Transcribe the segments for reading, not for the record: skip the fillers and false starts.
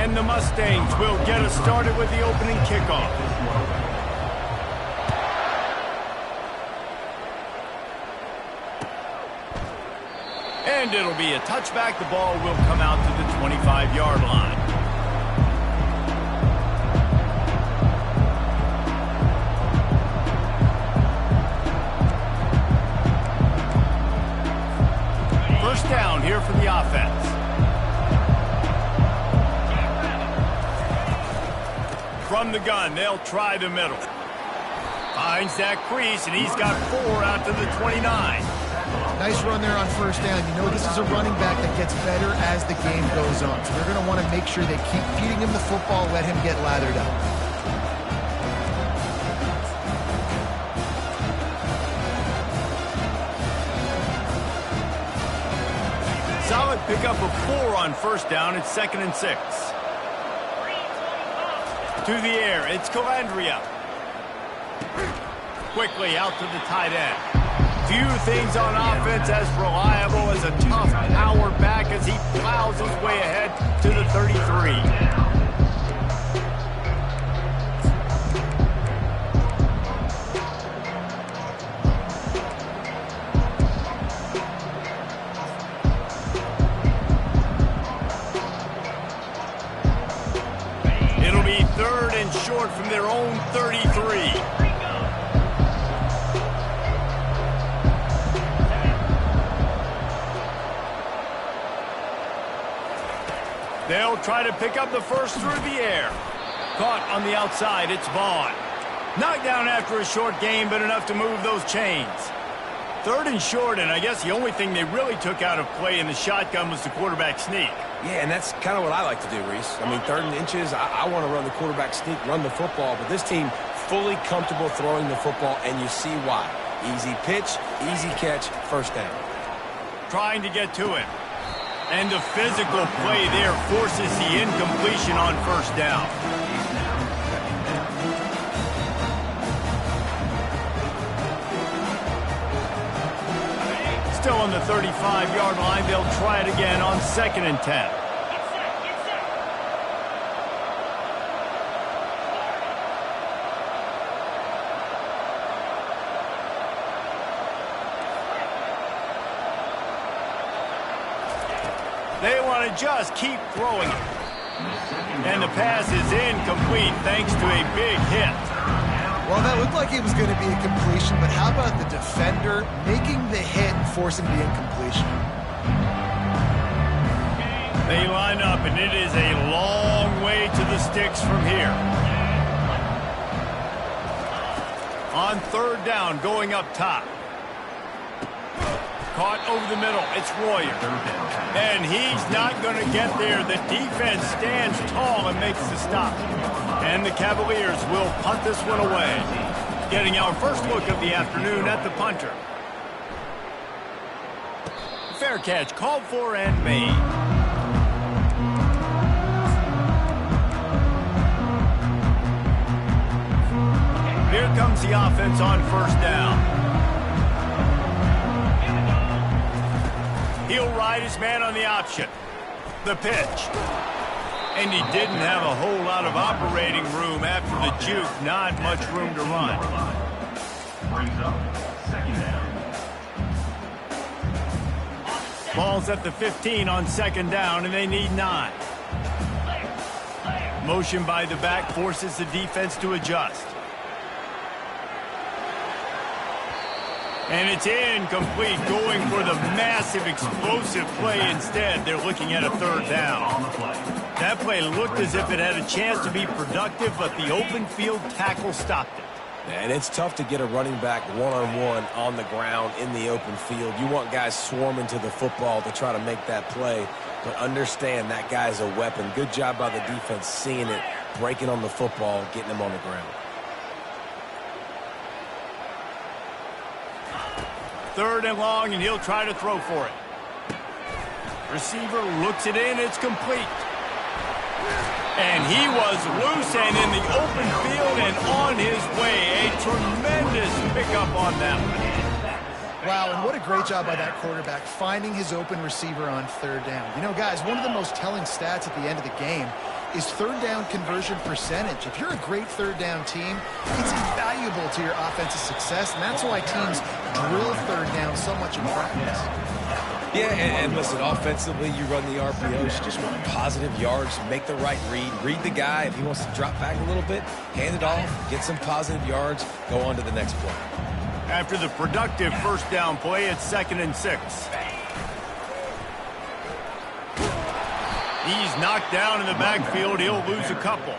And the Mustangs will get us started with the opening kickoff. And it'll be a touchback. The ball will come out to the 25-yard line. First down here for the offense. From the gun, they'll try the middle. Finds that crease, and he's got 4 out to the 29. Nice run there on first down. You know this is a running back that gets better as the game goes on. So they're going to want to make sure they keep feeding him the football, let him get lathered up. Solid pickup of 4 on first down. It's 2nd and 6. To the air, it's Calandria. Quickly out to the tight end. Few things on offense as reliable as a tough power back as he plows his way ahead to the 33. It'll be 3rd and short from their own 33. They'll try to pick up the first through the air. Caught on the outside, it's Vaughn. Knocked down after a short game, but enough to move those chains. 3rd and short, and I guess the only thing they really took out of play in the shotgun was the quarterback sneak. Yeah, and that's kind of what I like to do, Reese. I mean, 3rd and inches, I want to run the quarterback sneak, run the football, but this team fully comfortable throwing the football, and you see why. Easy pitch, easy catch, first down. Trying to get to him. And the physical play there forces the incompletion on first down. Still on the 35-yard line, they'll try it again on 2nd and 10. They want to just keep throwing it. And the pass is incomplete thanks to a big hit. Well, that looked like it was going to be a completion, but how about the defender making the hit and forcing the incompletion? They line up, and it is a long way to the sticks from here. On 3rd down, going up top. Caught over the middle. It's Royer. And he's not going to get there. The defense stands tall and makes the stop. And the Cavaliers will punt this one away. Getting our first look of the afternoon at the punter. Fair catch called for and made. Here comes the offense on first down. He'll ride his man on the option. The pitch. And he didn't have a whole lot of operating room after the juke. Not much room to run. Brings up 2nd down. Ball's at the 15 on 2nd down, and they need 9. Motion by the back forces the defense to adjust. And it's incomplete, going for the massive explosive play instead. They're looking at a 3rd down. That play looked as if it had a chance to be productive, but the open field tackle stopped it. And it's tough to get a running back one-on-one on the ground in the open field. You want guys swarming to the football to try to make that play, but understand that guy's a weapon. Good job by the defense seeing it, breaking on the football, getting him on the ground. 3rd and long, and he'll try to throw for it. Receiver looks it in. It's complete. And he was loose and in the open field and on his way. A tremendous pickup on that one. Wow, and what a great job by that quarterback finding his open receiver on 3rd down. You know, guys, one of the most telling stats at the end of the game is third down conversion percentage. If you're a great third down team, it's invaluable to your offensive success, and that's why teams drill third down so much in practice. Yeah, and listen, offensively, you run the RPOs, you just want positive yards, make the right read the guy. If he wants to drop back a little bit, hand it off, get some positive yards, go on to the next play. After the productive first down play, it's 2nd and 6. He's knocked down in the backfield. He'll lose a couple.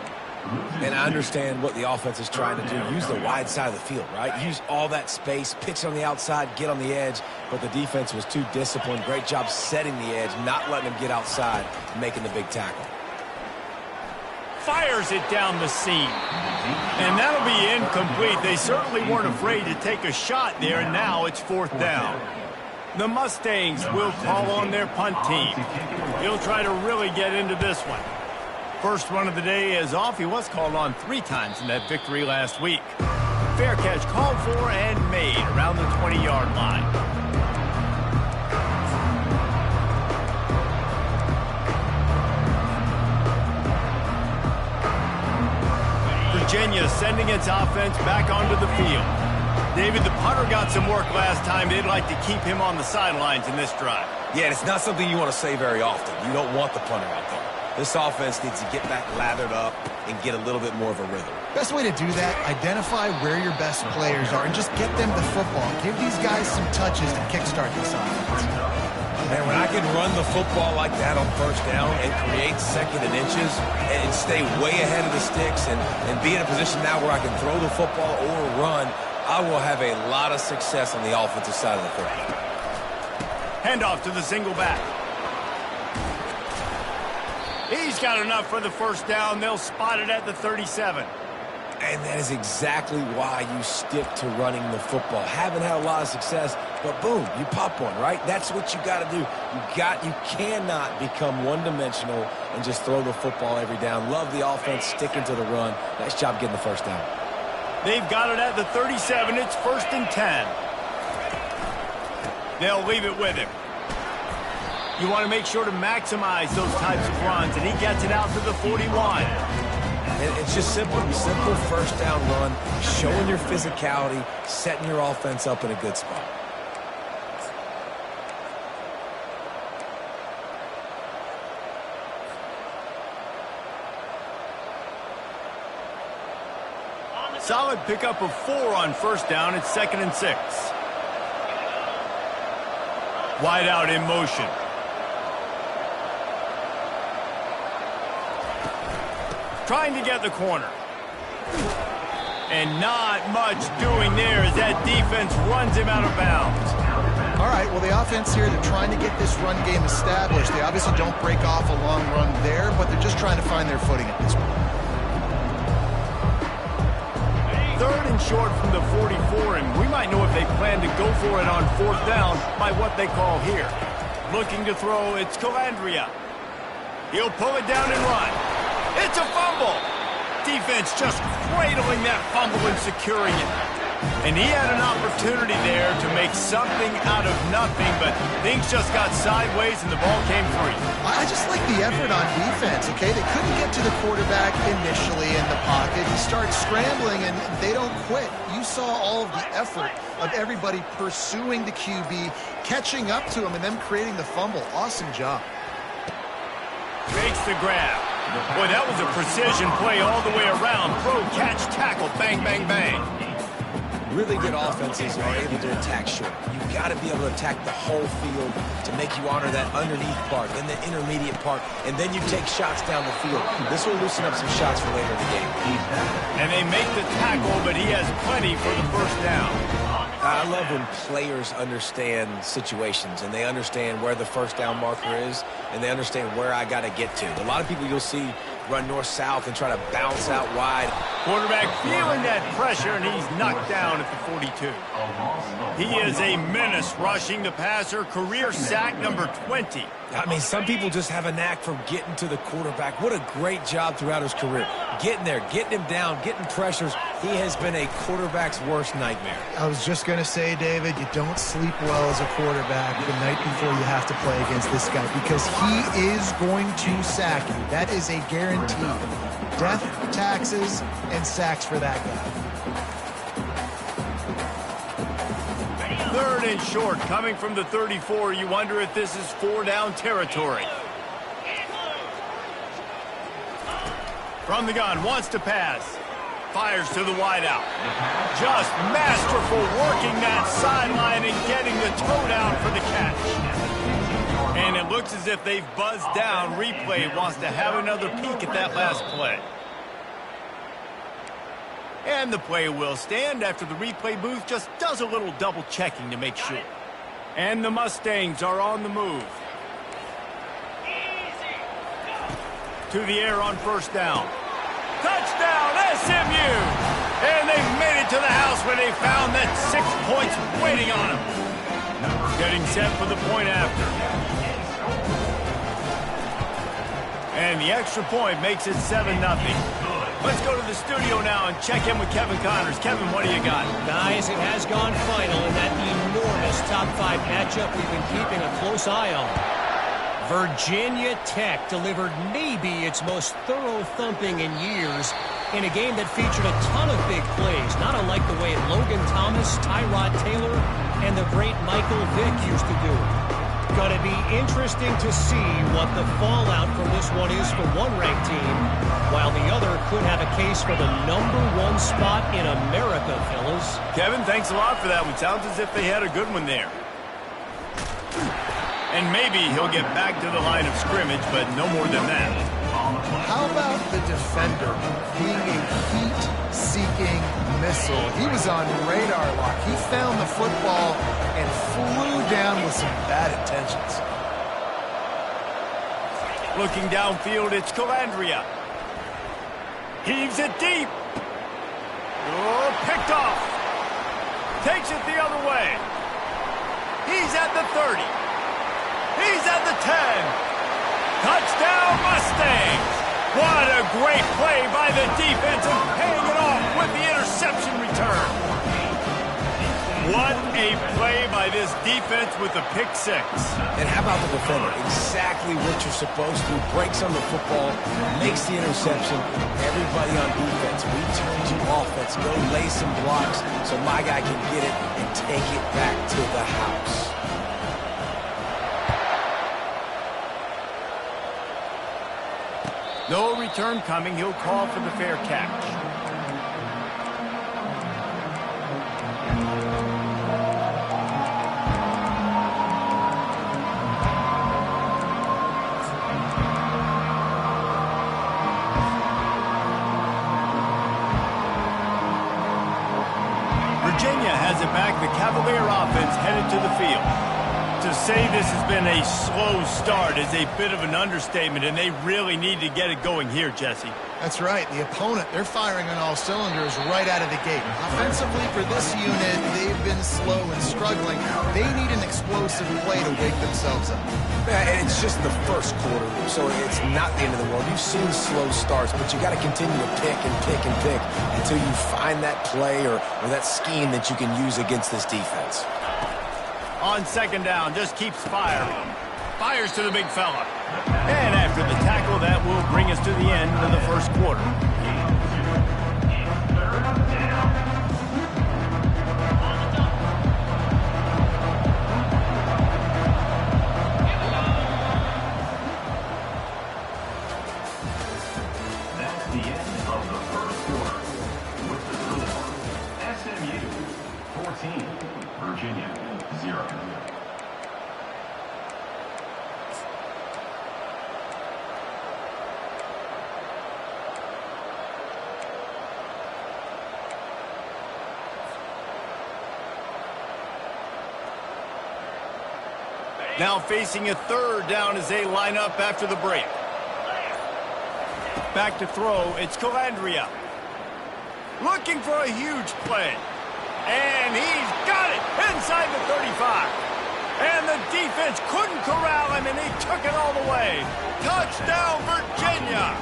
And I understand what the offense is trying to do. Use the wide side of the field, right? Use all that space, pitch on the outside, get on the edge. But the defense was too disciplined. Great job setting the edge, not letting him get outside, making the big tackle. Fires it down the seam. And that'll be incomplete. They certainly weren't afraid to take a shot there, and now it's 4th down. The Mustangs will call on their punt team. He'll try to really get into this one. First run of the day is off. He was called on 3 times in that victory last week. Fair catch called for and made around the 20-yard line. Virginia sending its offense back onto the field. David, the punter got some work last time. They'd like to keep him on the sidelines in this drive. Yeah, it's not something you want to say very often. You don't want the punter out there. This offense needs to get back lathered up and get a little bit more of a rhythm. Best way to do that, identify where your best players are and just get them the football. Give these guys some touches to kickstart this offense. And when I can run the football like that on first down and create 2nd and inches and stay way ahead of the sticks and be in a position now where I can throw the football or run, I will have a lot of success on the offensive side of the football. Handoff to the single back. He's got enough for the first down. They'll spot it at the 37. And that is exactly why you stick to running the football. Haven't had a lot of success, but boom, you pop one, right? That's what you got to do. You cannot become one-dimensional and just throw the football every down. Love the offense, sticking to the run. Nice job getting the first down. They've got it at the 37. It's 1st and 10. They'll leave it with him. You want to make sure to maximize those types of runs, and he gets it out to the 41. And it's just simple first down run, showing your physicality, setting your offense up in a good spot. Solid pickup of 4 on first down. It's 2nd and 6. Wide out in motion. Trying to get the corner. And not much doing there as that defense runs him out of bounds. All right, well, the offense here, they're trying to get this run game established. They obviously don't break off a long run there, but they're just trying to find their footing at this point. 3rd and short from the 44, and we might know if they plan to go for it on 4th down by what they call here. Looking to throw, it's Calandria. He'll pull it down and run. It's a fumble. Defense just cradling that fumble and securing it. And he had an opportunity there to make something out of nothing, but things just got sideways and the ball came free. I just like the effort on defense, okay? They couldn't get to the quarterback initially in the pocket. He starts scrambling, and they don't quit. You saw all of the effort of everybody pursuing the QB, catching up to him, and then creating the fumble. Awesome job. Makes the grab. Boy, that was a precision play all the way around. Throw, catch, tackle, bang, bang, bang. Really good offenses are able to attack short. You've got to be able to attack the whole field to make you honor that underneath part, then the intermediate part, and then you take shots down the field. This will loosen up some shots for later in the game. And they make the tackle, but he has plenty for the first down. I love when players understand situations and they understand where the first down marker is and they understand where I got to get to. A lot of people you'll see run north-south and try to bounce out wide. Quarterback feeling that pressure, and he's knocked down at the 42. He is a menace rushing the passer, career sack number 20. I mean, some people just have a knack for getting to the quarterback. What a great job throughout his career. Getting there, getting him down, getting pressures. He has been a quarterback's worst nightmare. I was just going to say, David, you don't sleep well as a quarterback the night before you have to play against this guy because he is going to sack you. That is a guarantee. Death, taxes, and sacks for that guy. 3rd and short, coming from the 34. You wonder if this is 4-down territory. From the gun, wants to pass. Fires to the wideout. Just masterful working that sideline and getting the toe down for the catch. And it looks as if they've buzzed down. Replay wants to have another peek at that last play. And the play will stand after the replay booth just does a little double checking to make sure. And the Mustangs are on the move. To the air on 1st down. Touchdown, SMU! And they've made it to the house where they found that 6 points waiting on them. Getting set for the point after. And the extra point makes it 7-0. Let's go to the studio now and check in with Kevin Connors. Kevin, what do you got? Guys, it has gone final in that enormous top 5 matchup we've been keeping a close eye on. Virginia Tech delivered maybe its most thorough thumping in years in a game that featured a ton of big plays, not unlike the way Logan Thomas, Tyrod Taylor, and the great Michael Vick used to do it. Going to be interesting to see what the fallout from this one is for one ranked team, while the other could have a case for the #1 spot in America, fellas. Kevin, thanks a lot for that one. Sounds as if they had a good one there. And maybe he'll get back to the line of scrimmage, but no more than that. How about the defender being a heat-seeking missile? He was on radar lock. He found the football and flew down with some bad intentions. Looking downfield, it's Calandria. Heaves it deep. Oh, picked off. Takes it the other way. He's at the 30. He's at the 10. Touchdown, Mustangs. What a great play by the defense and paying it off with the interception return. What a play by this defense with the pick 6. And how about the defender? Exactly what you're supposed to. Breaks on the football, makes the interception. Everybody on defense, we turn to offense. Go lay some blocks so my guy can get it and take it back to the house. No return coming. He'll call for the fair catch. Virginia has it back. The Cavalier offense headed to the field. To say this has been a slow start is a bit of an understatement, and they really need to get it going here, Jesse. That's right. The opponent, they're firing on all cylinders right out of the gate. Offensively, for this unit, they've been slow and struggling. They need an explosive play to wake themselves up. Yeah, and it's just the first quarter, so it's not the end of the world. You've seen slow starts, but you got to continue to pick and pick and pick until you find that play or that scheme that you can use against this defense. On 2nd down, just keeps firing. Fires to the big fella. And after the tackle, that will bring us to the end of the first quarter. That's the end of the first quarter. With the score, SMU 14, Virginia 0. Now facing a 3rd down as they line up after the break. Back to throw, it's Calandria. Looking for a huge play. And he's got it inside the 35. And the defense couldn't corral him, and he took it all the way. Touchdown, Virginia!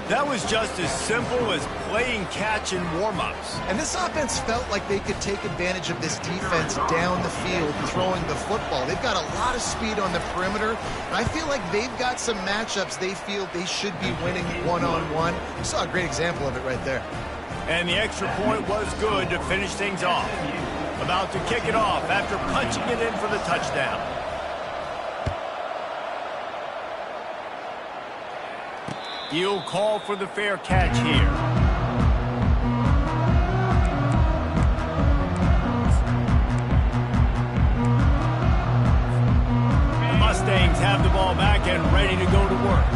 That was just as simple as playing catch in warm-ups. And this offense felt like they could take advantage of this defense down the field throwing the football. They've got a lot of speed on the perimeter, and I feel like they've got some matchups they feel they should be winning one-on-one. You saw a great example of it right there. And the extra point was good to finish things off. About to kick it off after punching it in for the touchdown. He'll call for the fair catch here. The Mustangs have the ball back and ready to go to work.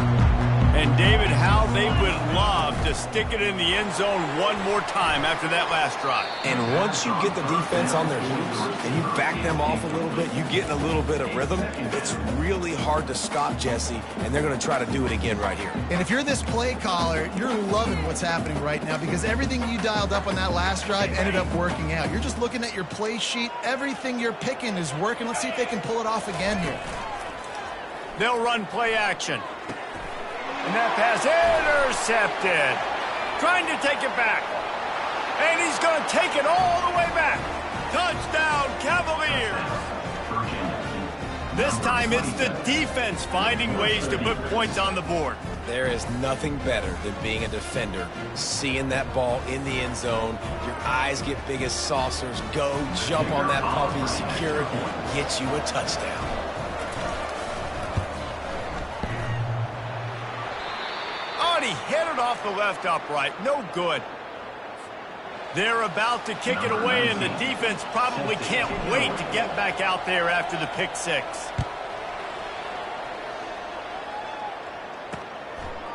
And David, how they would love to stick it in the end zone one more time after that last drive. And once you get the defense on their heels and you back them off a little bit, you get in a little bit of rhythm, it's really hard to stop, Jesse, and they're going to try to do it again right here. And if you're this play caller, you're loving what's happening right now because everything you dialed up on that last drive ended up working out. You're just looking at your play sheet. Everything you're picking is working. Let's see if they can pull it off again here. They'll run play action. And that pass intercepted. Trying to take it back. And he's going to take it all the way back. Touchdown, Cavaliers. This time it's the defense finding ways to put points on the board. There is nothing better than being a defender, seeing that ball in the end zone, your eyes get big as saucers, go, jump on that puppy, secure it, get you a touchdown. He hit it off the left upright. No good. They're about to kick it away, and the defense probably can't wait to get back out there after the pick six.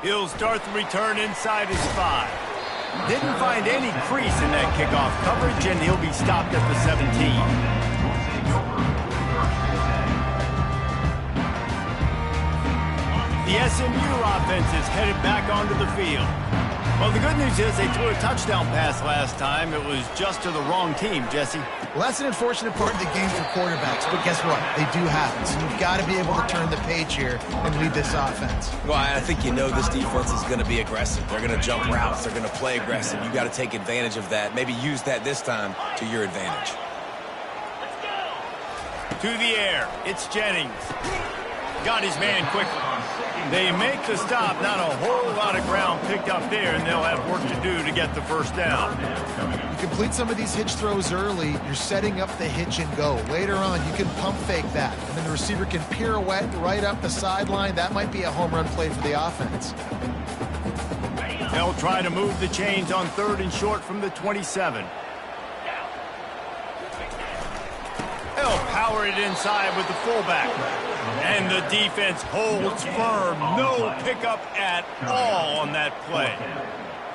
He'll start the return inside his 5. Didn't find any crease in that kickoff coverage, and he'll be stopped at the 17. The SMU offense is headed back onto the field. Well, the good news is they threw a touchdown pass last time. It was just to the wrong team, Jesse. Well, that's an unfortunate part of the game for quarterbacks, but guess what? They do happen, so you've got to be able to turn the page here and lead this offense. Well, I think you know this defense is going to be aggressive. They're going to jump routes. They're going to play aggressive. You got to take advantage of that. Maybe use that this time to your advantage. To the air. It's Jennings. Got his man quickly. They make the stop. Not a whole lot of ground picked up there, and they'll have work to do to get the first down. You complete some of these hitch throws early, you're setting up the hitch and go. Later on, you can pump fake that, and then the receiver can pirouette right up the sideline. That might be a home run play for the offense. They'll try to move the chains on 3rd and short from the 27. They'll power it inside with the fullback. And the defense holds firm. No pickup at all on that play.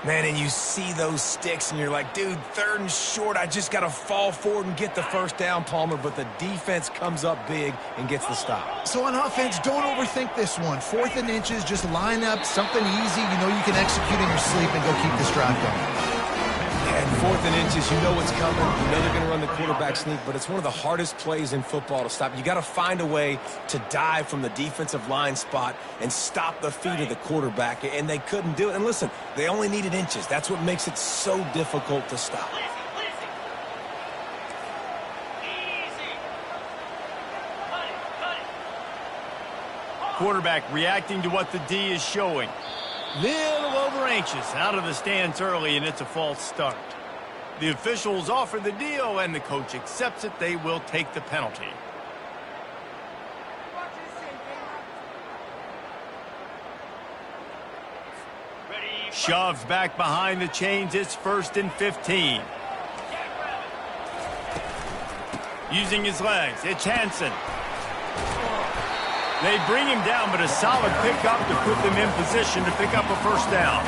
Man, and you see those sticks, and you're like, dude, 3rd and short, I just got to fall forward and get the first down, Palmer, but the defense comes up big and gets the stop. So on offense, don't overthink this one. 4th and inches, just line up something easy you know you can execute in your sleep and go keep this drive going. And 4th and inches, you know what's coming. You know they're going to run the quarterback sneak, but it's one of the hardest plays in football to stop. You got to find a way to dive from the defensive line spot and stop the feet of the quarterback, and they couldn't do it. And listen, they only needed inches. That's what makes it so difficult to stop. Quarterback reacting to what the D is showing. Little over anxious, out of the stance early, and it's a false start. The officials offer the deal, and the coach accepts it. They will take the penalty. Shoves back behind the chains. It's 1st and 15. Using his legs, it's Hansen. They bring him down, but a solid pickup to put them in position to pick up a first down.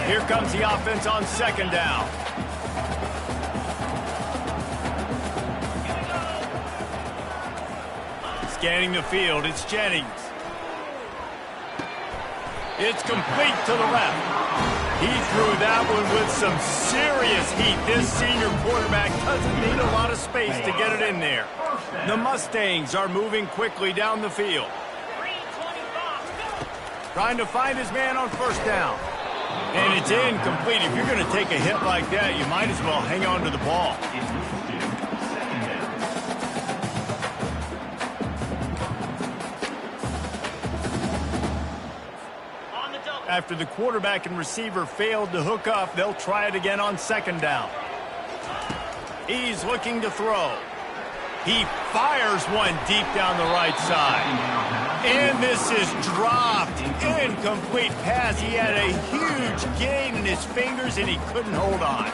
Here comes the offense on 2nd down. Scanning the field, it's Jennings. It's complete to the left. He threw that one with some serious heat. This senior quarterback doesn't need a lot of space to get it in there. The Mustangs are moving quickly down the field. Trying to find his man on first down. And it's incomplete. If you're going to take a hit like that, you might as well hang on to the ball. After the quarterback and receiver failed to hook up, they'll try it again on second down. He's looking to throw. He fires one deep down the right side. And this is dropped. Incomplete pass. He had a huge gain in his fingers, and he couldn't hold on.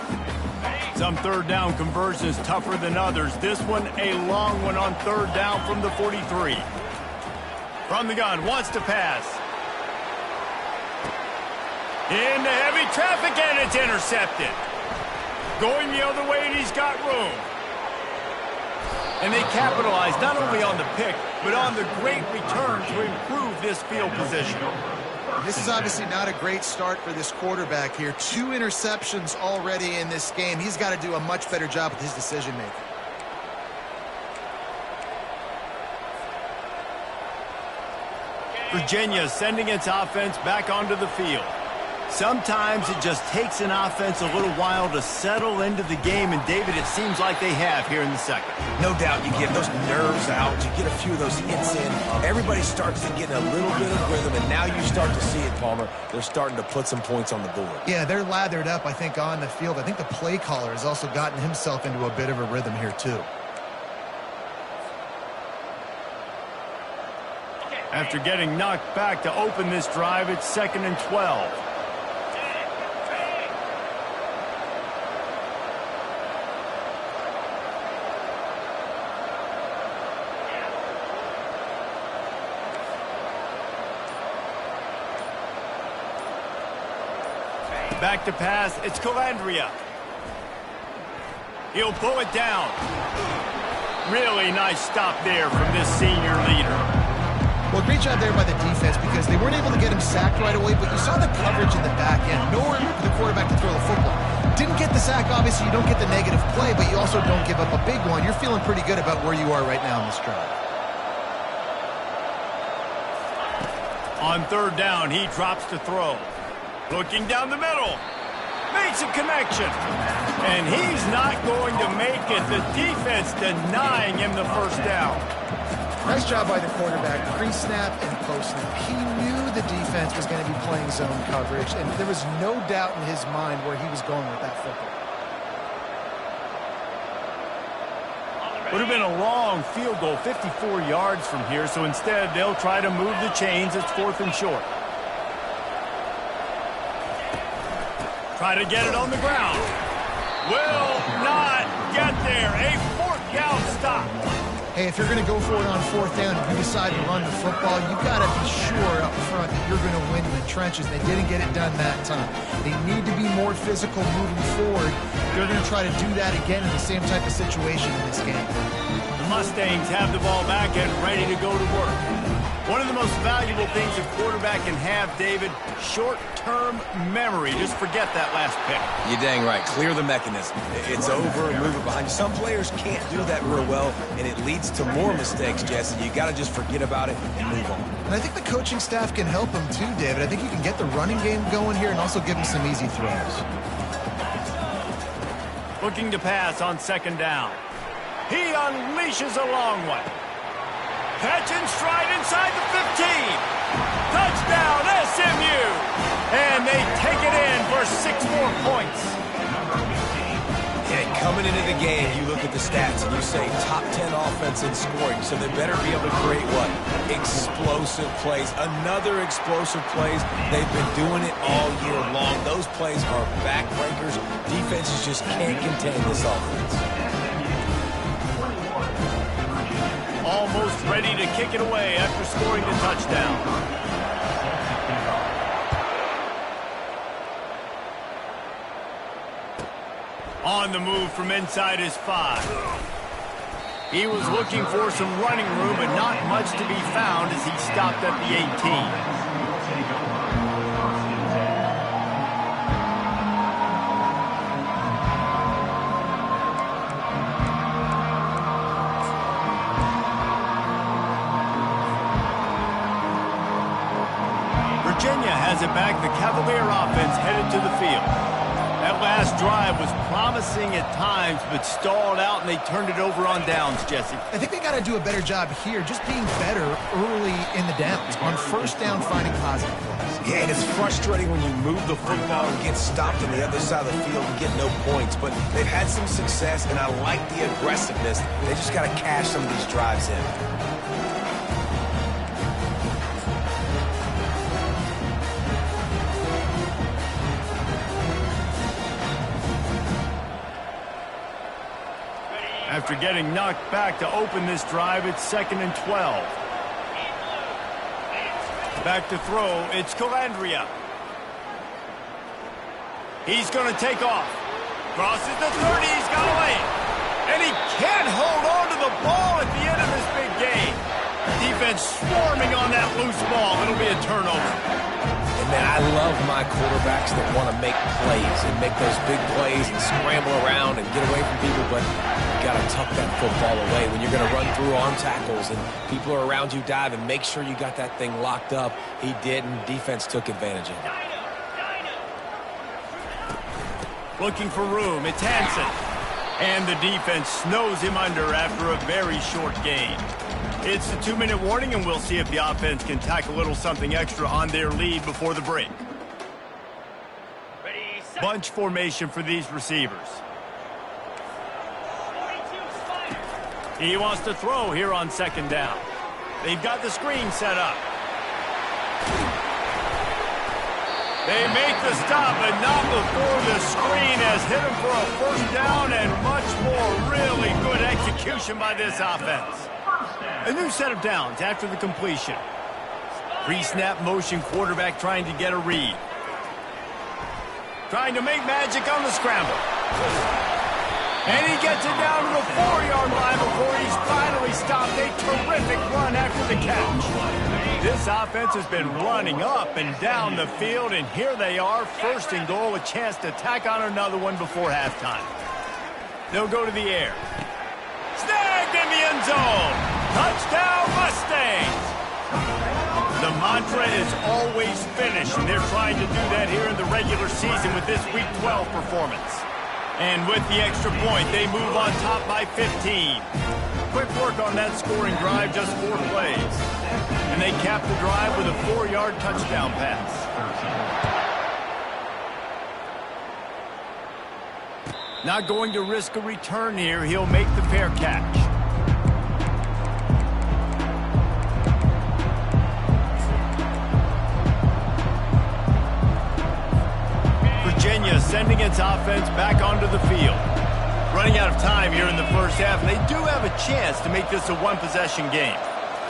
Some third down conversions tougher than others. This one a long one on third down from the 43. From the gun, wants to pass. Into heavy traffic, and it's intercepted. Going the other way, and he's got room. And they capitalize not only on the pick, but on the great return to improve this field position. This is obviously not a great start for this quarterback here. 2 interceptions already in this game. He's got to do a much better job with his decision-making. Virginia sending its offense back onto the field. Sometimes it just takes an offense a little while to settle into the game, and David, it seems like they have here in the second. No doubt you get those nerves out, you get a few of those hits in, everybody starts to get in a little bit of rhythm, and now you start to see it, Palmer. They're starting to put some points on the board. Yeah, they're lathered up, I think, on the field. I think the play caller has also gotten himself into a bit of a rhythm here, too. After getting knocked back to open this drive, it's 2nd and 12. Back to pass, it's Calandria. He'll pull it down. Really nice stop there from this senior leader. Well, great job there by the defense because they weren't able to get him sacked right away, but you saw the coverage in the back end. Nowhere for the quarterback to throw the football. Didn't get the sack, obviously you don't get the negative play, but you also don't give up a big one. You're feeling pretty good about where you are right now in this drive. On third down, he drops to throw. Looking down the middle. Makes a connection. And he's not going to make it. The defense denying him the first down. Nice job by the quarterback, pre-snap and post-snap. He knew the defense was going to be playing zone coverage, and there was no doubt in his mind where he was going with that football. Would have been a long field goal, 54 yards from here, so instead they'll try to move the chains. It's 4th and short. Try to get it on the ground. Will not get there. A 4th down stop. Hey, if you're going to go for it on 4th down, if you decide to run the football, you've got to be sure up front that you're going to win in the trenches. They didn't get it done that time. They need to be more physical moving forward. They're going to try to do that again in the same type of situation in this game. The Mustangs have the ball back and ready to go to work. One of the most valuable things a quarterback can have, David, short-term memory. Just forget that last pick. You're dang right. Clear the mechanism. It's over, move it behind you. Some players can't do that real well, and it leads to more mistakes, Jesse. You got to just forget about it and move on. And I think the coaching staff can help him too, David. I think you can get the running game going here and also give him some easy throws. Looking to pass on second down. He unleashes a long one. Catch and stride inside the 15. Touchdown, SMU. And they take it in for 6 more points. Yeah, coming into the game, you look at the stats and you say top 10 offense in scoring, so they better be able to create what? Explosive plays. Another explosive plays. They've been doing it all year long. Those plays are backbreakers. Defenses just can't contain this offense. Almost ready to kick it away after scoring the touchdown. On the move from inside his 5. He was looking for some running room, but not much to be found as he stopped at the 18. Virginia has it back. The Cavalier offense headed to the field. That last drive was promising at times, but stalled out, and they turned it over on downs, Jesse. I think they got to do a better job here, just being better early in the downs. On first down, finding positive plays. Yeah, and it's frustrating when you move the football and get stopped on the other side of the field and get no points. But they've had some success, and I like the aggressiveness. They just got to cash some of these drives in. After getting knocked back to open this drive, it's 2nd and 12. Back to throw, it's Calandria. He's going to take off. Crosses the 30, he's got away. And he can't hold on to the ball at the end of this big game. Defense swarming on that loose ball. It'll be a turnover. And man, I love my quarterbacks that want to make plays and make those big plays and scramble around and get away from people, but you got to tuck that football away when you're going to run through on tackles and people are around you diving. Make sure you got that thing locked up. He did, and defense took advantage of it. Looking for room, it's Hansen. And the defense snows him under after a very short gain. It's the 2-minute warning, and we'll see if the offense can tack a little something extra on their lead before the break. Bunch formation for these receivers. He wants to throw here on 2nd down. They've got the screen set up. They make the stop, but not before the screen has hit him for a 1st down and much more. Really good execution by this offense. A new set of downs after the completion. Pre-snap motion, quarterback trying to get a read. Trying to make magic on the scramble. And he gets it down to the 4-yard line before he's finally stopped. A terrific run after the catch. This offense has been running up and down the field, and here they are, 1st and goal, a chance to tack on another one before halftime. They'll go to the air. Snagged in the end zone. Touchdown, Mustangs! The mantra is always finish, and they're trying to do that here in the regular season with this Week 12 performance. And with the extra point, they move on top by 15. Quick work on that scoring drive, just 4 plays. And they cap the drive with a 4-yard touchdown pass. Not going to risk a return here. He'll make the fair catch. Virginia sending its offense back onto the field. Running out of time here in the 1st half, and they do have a chance to make this a 1-possession game.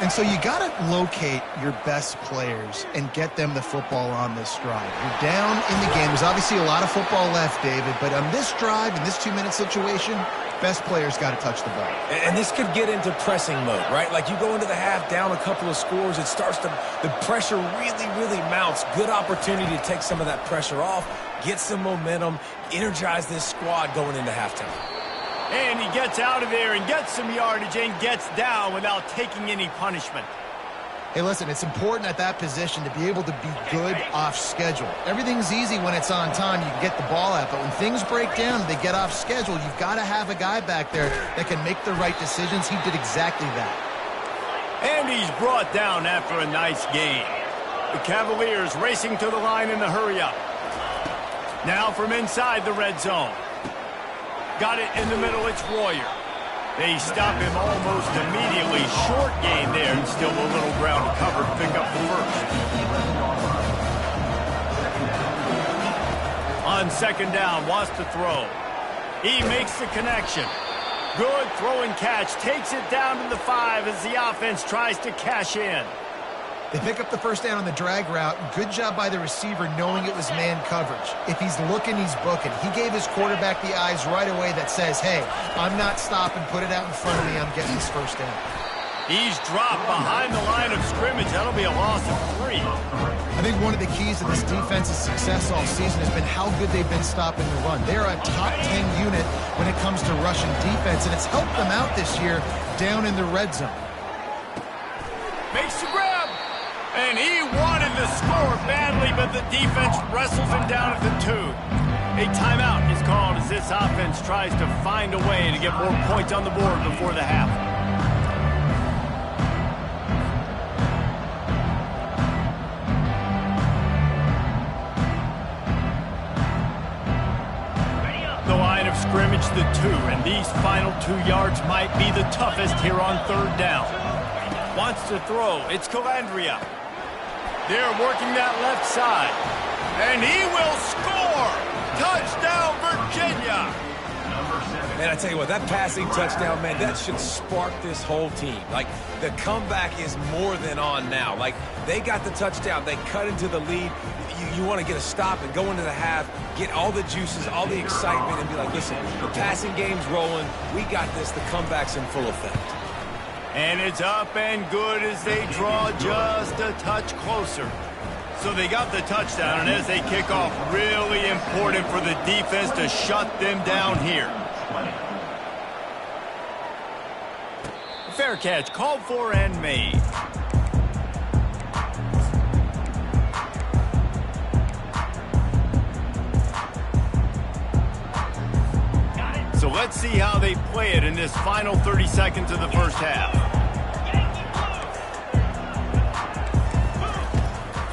And so you got to locate your best players and get them the football on this drive. You're down in the game. There's obviously a lot of football left, David, but on this drive, in this 2-minute situation, best players got to touch the ball. And this could get into pressing mode, right? Like you go into the half down a couple of scores, it starts to, the pressure really mounts. Good opportunity to take some of that pressure off, get some momentum, energize this squad going into halftime. And he gets out of there and gets some yardage and gets down without taking any punishment. Hey, listen, it's important at that position to be able to be good off schedule. Everything's easy when it's on time. You can get the ball out. But when things break down, they get off schedule. You've got to have a guy back there that can make the right decisions. He did exactly that. And he's brought down after a nice gain. The Cavaliers racing to the line in the hurry-up. Now from inside the red zone. Got it in the middle, it's Royer. They stop him almost immediately. Short gain there, and still a little ground to cover to pick up the 1st. On 2nd down, wants to throw. He makes the connection. Good throw and catch. Takes it down to the 5 as the offense tries to cash in. They pick up the 1st down on the drag route. Good job by the receiver knowing it was man coverage. If he's looking, he's booking. He gave his quarterback the eyes right away that says, hey, I'm not stopping. Put it out in front of me. I'm getting this 1st down. He's dropped behind the line of scrimmage. That'll be a loss of 3. I think one of the keys to this defense's success all season has been how good they've been stopping the run. They're a top 10 unit when it comes to rushing defense, and it's helped them out this year down in the red zone. Makes the grab. And he wanted the score badly, but the defense wrestles him down at the 2. A timeout is called as this offense tries to find a way to get more points on the board before the half. The line of scrimmage, the 2, and these final 2 yards might be the toughest here on 3rd down. Wants to throw. It's Calandria. They're working that left side. And he will score! Touchdown, Virginia! Man, I tell you what, that passing touchdown, man, that should spark this whole team. Like, the comeback is more than on now. Like, they got the touchdown. They cut into the lead. You want to get a stop and go into the half, get all the juices, all the excitement, and be like, listen, the passing game's rolling. We got this. The comeback's in full effect. And it's up and good as they draw just a touch closer. So they got the touchdown, and as they kick off, really important for the defense to shut them down here. Fair catch, called for and made. So let's see how they play it in this final 30 seconds of the first half.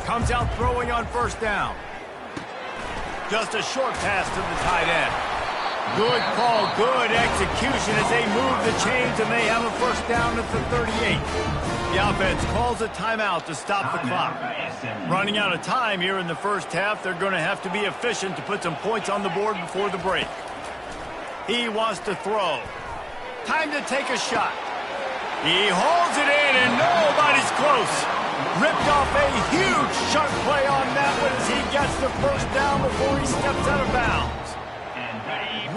Comes out throwing on 1st down. Just a short pass to the tight end. Good call, good execution as they move the chains, and they have a 1st down at the 38. The offense calls a timeout to stop the clock. Running out of time here in the first half, they're going to have to be efficient to put some points on the board before the break. He wants to throw. Time to take a shot. He holds it in, and nobody's close. Ripped off a huge sharp play on that one as he gets the 1st down before he steps out of bounds.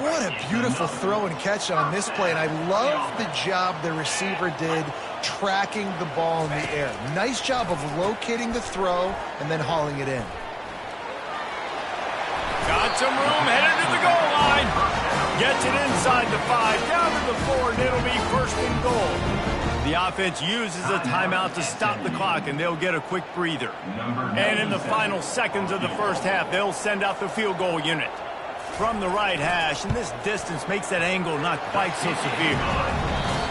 What a beautiful throw and catch on this play, and I love the job the receiver did tracking the ball in the air. Nice job of locating the throw and then hauling it in. Got some room, headed to the goal line. Gets it inside the 5, down to the 4, and it'll be 1st and goal. The offense uses a timeout to stop the clock, and they'll get a quick breather. And in the final seconds of the first half, they'll send out the field goal unit. From the right hash, and this distance makes that angle not quite so severe.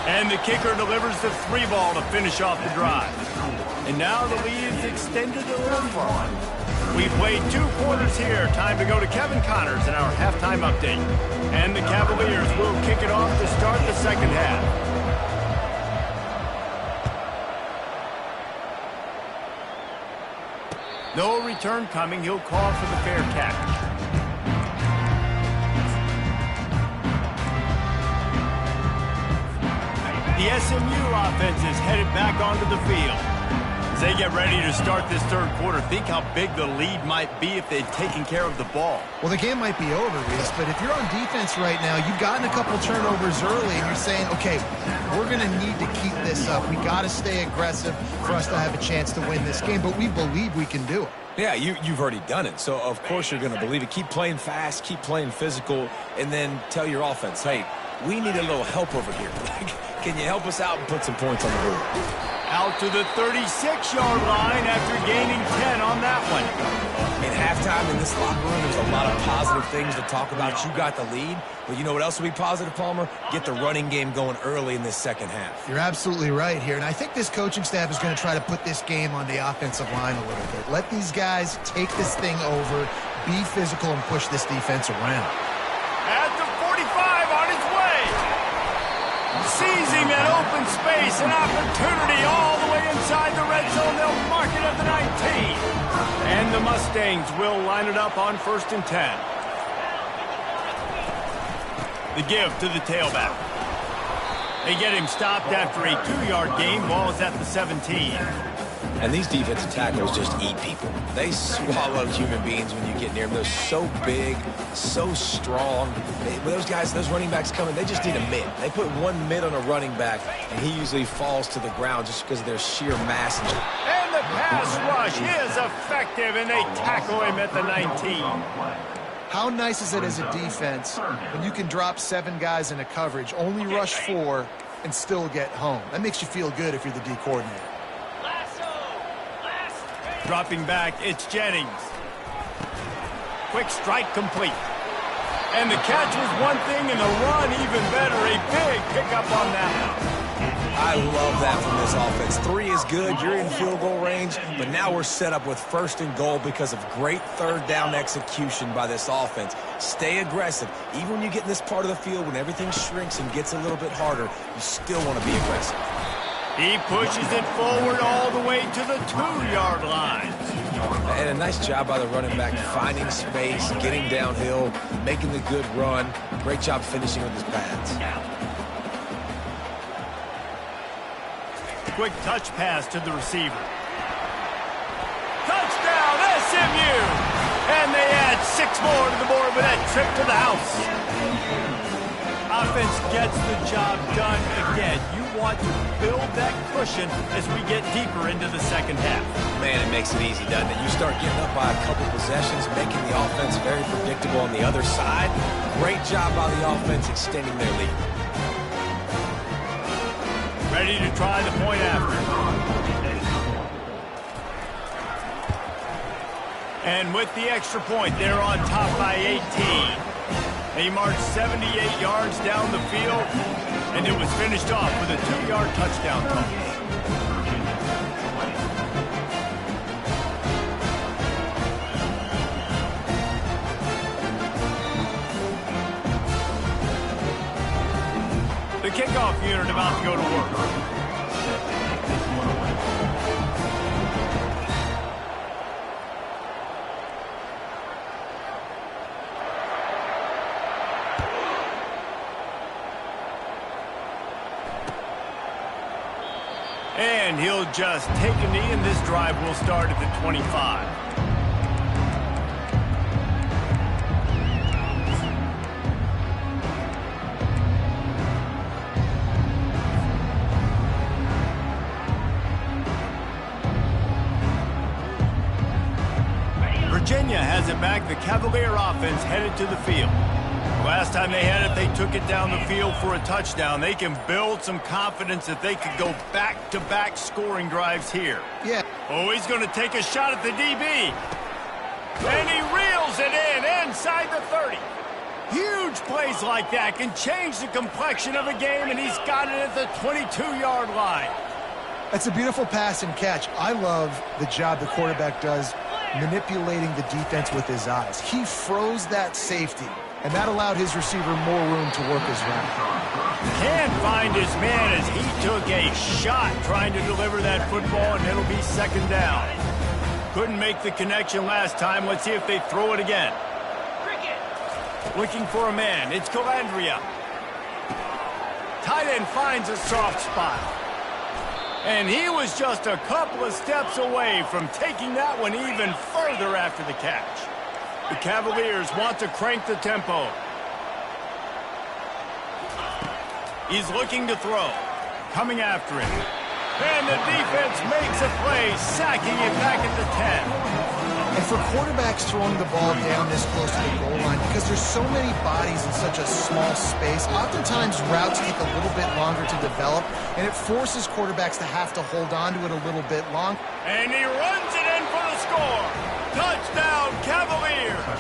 And the kicker delivers the 3 ball to finish off the drive. And now the lead is extended a little further. We've played 2 quarters here. Time to go to Kevin Connors in our halftime update. And the Cavaliers will kick it off to start the second half. No return coming. He'll call for the fair catch. The SMU offense is headed back onto the field. As they get ready to start this 3rd quarter, think how big the lead might be if they'd taken care of the ball. Well, the game might be over, Reese, but if you're on defense right now, you've gotten a couple turnovers early, and you're saying, okay, we're going to need to keep this up. We got to stay aggressive for us to have a chance to win this game, but we believe we can do it. Yeah, you've already done it, so of course you're going to believe it. Keep playing fast, keep playing physical, and then tell your offense, hey, we need a little help over here. Can you help us out and put some points on the board? Out to the 36-yard line after gaining 10 on that one. In halftime in this locker room, there's a lot of positive things to talk about. You got the lead, but you know what else will be positive, Palmer? Get the running game going early in this second half. You're absolutely right here, and I think this coaching staff is going to try to put this game on the offensive line a little bit. Let these guys take this thing over, be physical, and push this defense around. At the 45 on his way. Seizing that open space, an opportunity all the way inside the red zone. They'll mark it at the 19. And the Mustangs will line it up on 1st and 10. The give to the tailback. They get him stopped after a 2-yard gain. Ball is at the 17. And these defensive tackles just eat people. They swallow human beings when you get near them. They're so big, so strong. Those guys, those running backs coming, they just need a mid. They put 1 mid on a running back, and he usually falls to the ground just because of their sheer mass. And the pass rush is effective, and they tackle him at the 19. How nice is it as a defense when you can drop 7 guys in a coverage, only rush 4, and still get home? That makes you feel good if you're the D coordinator. Dropping back, it's Jennings. Quick strike complete. And the catch was one thing, and the run even better. A big pickup on that one. I love that from this offense. 3 is good. You're in field goal range, but now we're set up with 1st and goal because of great 3rd down execution by this offense. Stay aggressive. Even when you get in this part of the field, when everything shrinks and gets a little bit harder, you still want to be aggressive. He pushes it forward all the way to the 2-yard line. And a nice job by the running back, finding space, getting downhill, making the good run. Great job finishing with his pads. Quick touch pass to the receiver. Touchdown, SMU! And they add 6 more to the board with that trip to the house. Offense gets the job done again. You want to build that cushion as we get deeper into the second half. Man, it makes it easy, doesn't it? You start getting up by a couple possessions, making the offense very predictable on the other side. Great job by the offense extending their lead. Ready to try the point after. And with the extra point, they're on top by 18. They marched 78 yards down the field, and it was finished off with a 2-yard touchdown toss. The kickoff unit about to go to work. And he'll just take a knee, and this drive will start at the 25. Virginia has it back. The Cavalier offense headed to the field. Last time they had it, they took it down the field for a touchdown. They can build some confidence that they could go back-to-back scoring drives here. Yeah. Oh, he's going to take a shot at the DB. And he reels it in inside the 30. Huge plays like that can change the complexion of a game, and he's got it at the 22-yard line. That's a beautiful pass and catch. I love the job the quarterback does manipulating the defense with his eyes. He froze that safety, and that allowed his receiver more room to work his route. Can't find his man as he took a shot trying to deliver that football, and it'll be 2nd down. Couldn't make the connection last time. Let's see if they throw it again. Looking for a man. It's Calandria. Tight end finds a soft spot. And he was just a couple of steps away from taking that one even further after the catch. The Cavaliers want to crank the tempo. He's looking to throw. Coming after him. And the defense makes a play, sacking it back at the 10. And for quarterbacks throwing the ball down this close to the goal line, because there's so many bodies in such a small space, oftentimes routes take a little bit longer to develop, and it forces quarterbacks to have to hold on to it a little bit long. And he runs it in for the score. Touchdown, Cavaliers.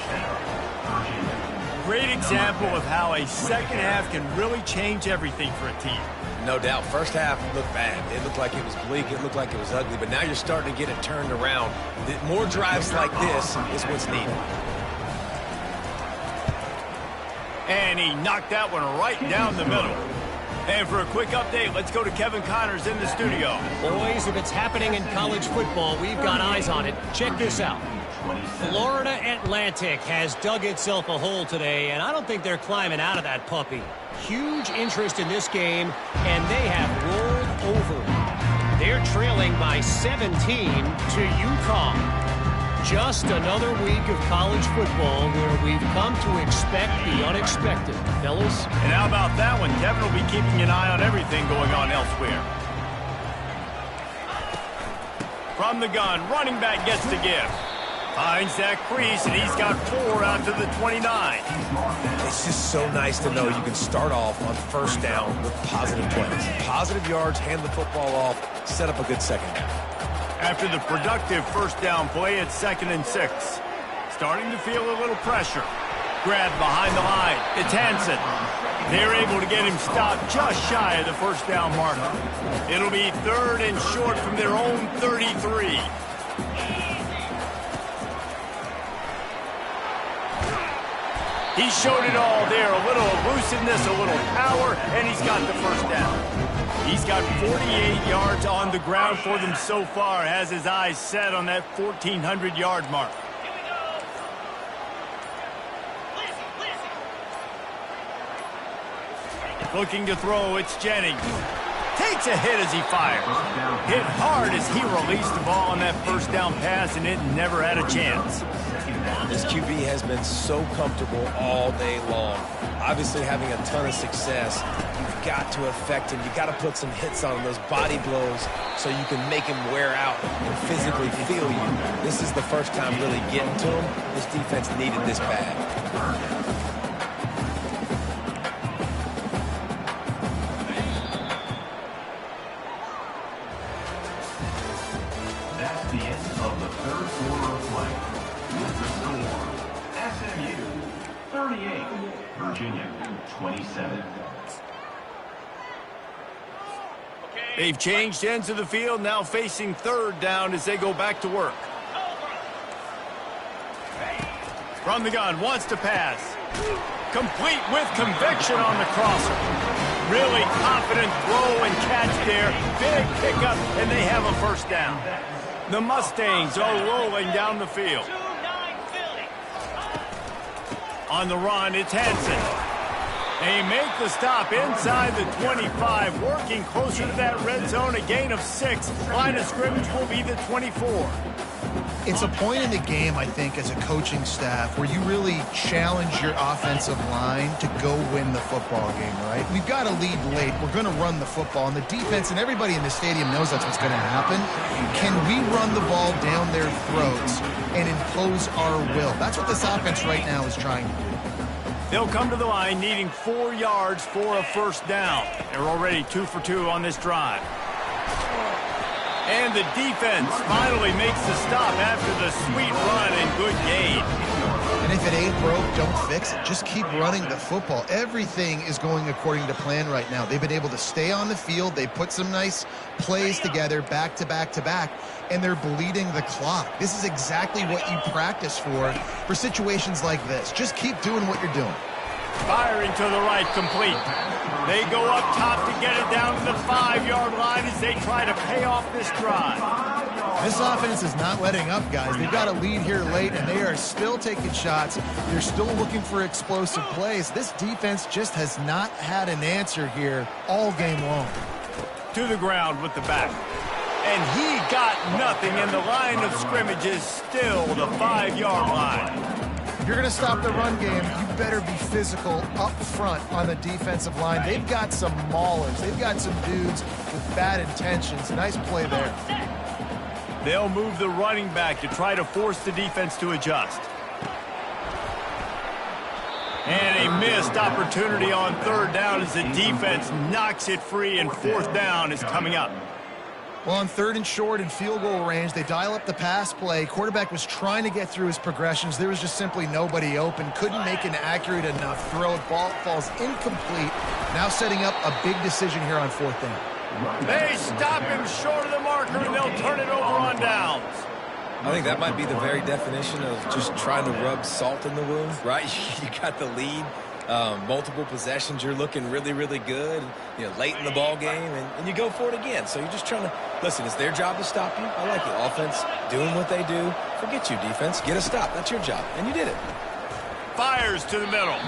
Great example of how a second half can really change everything for a team. No doubt. First half looked bad. It looked like it was bleak. It looked like it was ugly. But now you're starting to get it turned around. More drives like this is what's needed. And he knocked that one right down the middle. And for a quick update, let's go to Kevin Connors in the studio. Boys, if it's happening in college football, we've got eyes on it. Check this out. Florida Atlantic has dug itself a hole today, and I don't think they're climbing out of that puppy. Huge interest in this game, and they have rolled over. They're trailing by 17 to Utah. Just another week of college football where we've come to expect the unexpected. Fellas? And how about that one? Kevin will be keeping an eye on everything going on elsewhere. From the gun, running back gets the gift. Finds that crease, and he's got 4 out to the 29. It's just so nice to know you can start off on 1st down with positive plays. Positive yards, hand the football off, set up a good second half. After the productive first down play, it's 2nd and 6. Starting to feel a little pressure. Grab behind the line. It's Hansen. They're able to get him stopped just shy of the first down marker. It'll be 3rd and short from their own 33. He showed it all there. A little elusiveness, a little power, and he's got the first down. He's got 48 yards on the ground for them so far. Has his eyes set on that 1,400-yard mark. Looking to throw, it's Jennings. Takes a hit as he fires. Hit hard as he released the ball on that first down pass, and it never had a chance. This QB has been so comfortable all day long. Obviously having a ton of success. You've got to affect him. You've got to put some hits on him, those body blows, so you can make him wear out and physically feel you. This is the first time really getting to him. This defense needed this bad. That's the end of the 3rd quarter of play. With the score, SMU 38, Virginia 27. They've changed ends of the field, now facing 3rd down as they go back to work. From the gun, wants to pass. Complete with conviction on the crosser. Really confident throw and catch there. Big pickup, and they have a first down. The Mustangs are rolling down the field. On the run, it's Hansen. They make the stop inside the 25, working closer to that red zone, a gain of 6. Line of scrimmage will be the 24. It's a point in the game, I think, as a coaching staff where you really challenge your offensive line to go win the football game, right? We've got to lead late. We're going to run the football, and the defense and everybody in the stadium knows that's what's going to happen. Can we run the ball down their throats and impose our will? That's what this offense right now is trying to do. They'll come to the line needing 4 yards for a first down. They're already 2 for 2 on this drive. And the defense finally makes the stop after the sweet run and good gain. And if it ain't broke, don't fix it. Just keep running the football. Everything is going according to plan right now. They've been able to stay on the field. They put some nice plays together back to back to back, and they're bleeding the clock. This is exactly what you practice for situations like this. Just keep doing what you're doing. Firing to the right, complete. They go up top to get it down to the 5-yard line as they try to pay off this drive. This offense is not letting up, guys. They've got a lead here late, and they are still taking shots. They're still looking for explosive plays. This defense just has not had an answer here all game long. To the ground with the back. And he got nothing, and the line of scrimmage is still the 5-yard line. If you're going to stop the run game, you better be physical up front on the defensive line. They've got some maulers. They've got some dudes with bad intentions. Nice play there. They'll move the running back to try to force the defense to adjust. And a missed opportunity on 3rd down as the defense knocks it free, and 4th down is coming up. Well, on 3rd and short and field goal range, they dial up the pass play. Quarterback was trying to get through his progressions. There was just simply nobody open. Couldn't make an accurate enough throw. Ball falls incomplete. Now setting up a big decision here on 4th down. They stop him short of the marker, and they'll turn it over on downs. I think that might be the very definition of just trying to rub salt in the wound, right? You got the lead. Multiple possessions, you're looking really, really good, late in the ball game, and you go for it again. So you're just trying to, listen, it's their job to stop you. I like it. Offense, doing what they do. Forget you, defense. Get a stop. That's your job, and you did it. Fires to the middle.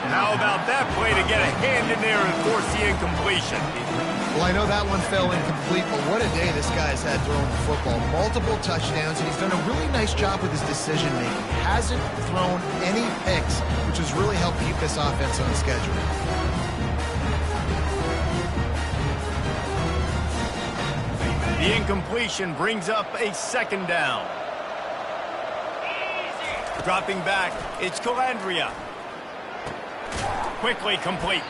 How about that play to get a hand in there and force the incompletion? Well, I know that one fell incomplete, but what a day this guy's had throwing the football. Multiple touchdowns, and he's done a really nice job with his decision-making. Hasn't thrown any picks, which has really helped keep this offense on schedule. The incompletion brings up a 2nd down. Dropping back, it's Calandria. Quickly complete.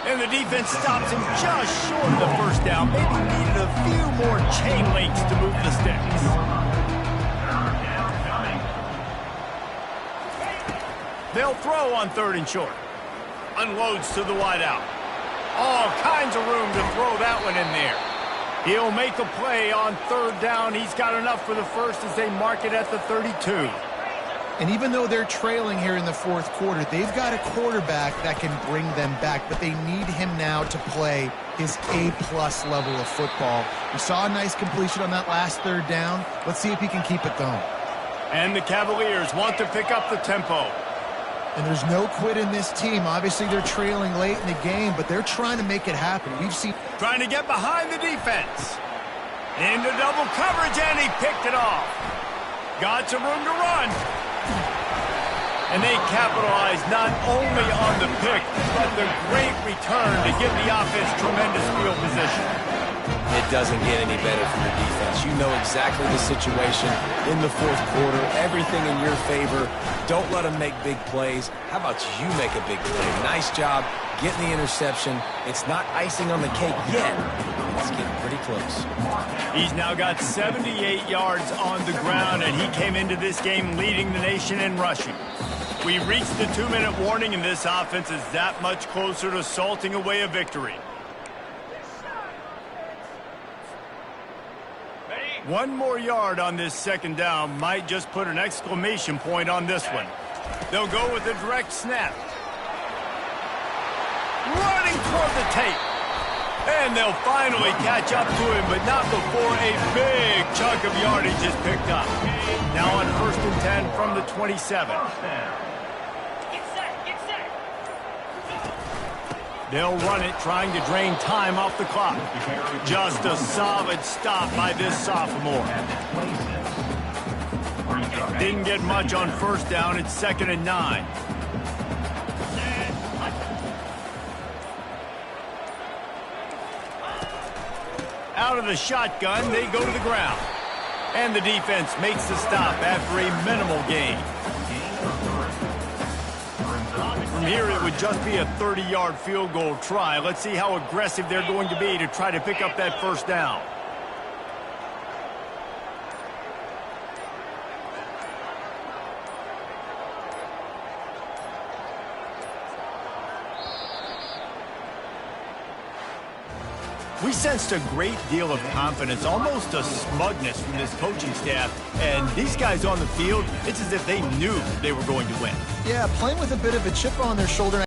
And the defense stops him just short of the first down. Maybe needed a few more chain links to move the sticks. They'll throw on 3rd and short. Unloads to the wideout. All kinds of room to throw that one in there. He'll make a play on 3rd down. He's got enough for the first as they mark it at the 32. And even though they're trailing here in the 4th quarter, they've got a quarterback that can bring them back, but they need him now to play his A-plus level of football. We saw a nice completion on that last 3rd down. Let's see if he can keep it going. And the Cavaliers want to pick up the tempo. And there's no quit in this team. Obviously, they're trailing late in the game, but they're trying to make it happen. We've seen... Trying to get behind the defense. Into double coverage, and he picked it off. Got some room to run. And they capitalize not only on the pick, but the great return to give the offense tremendous field position. It doesn't get any better from the defense. You know exactly the situation in the 4th quarter. Everything in your favor. Don't let them make big plays. How about you make a big play? Nice job getting the interception. It's not icing on the cake yet. It's getting pretty close. He's now got 78 yards on the ground, and he came into this game leading the nation in rushing. We reached the 2-minute warning, and this offense is that much closer to salting away a victory. One more yard on this 2nd down might just put an exclamation point on this one. They'll go with a direct snap. Running toward the tape. And they'll finally catch up to him, but not before a big chunk of yardage is picked up. Now on 1st and 10 from the 27. They'll run it, trying to drain time off the clock. Just a solid stop by this sophomore. Didn't get much on 1st down. It's 2nd and 9. Out of the shotgun, they go to the ground. And the defense makes the stop after a minimal gain. From here, it would just be a 30-yard field goal try. Let's see how aggressive they're going to be to try to pick up that 1st down. We sensed a great deal of confidence, almost a smugness from this coaching staff. And these guys on the field, it's as if they knew they were going to win. Yeah, playing with a bit of a chip on their shoulder.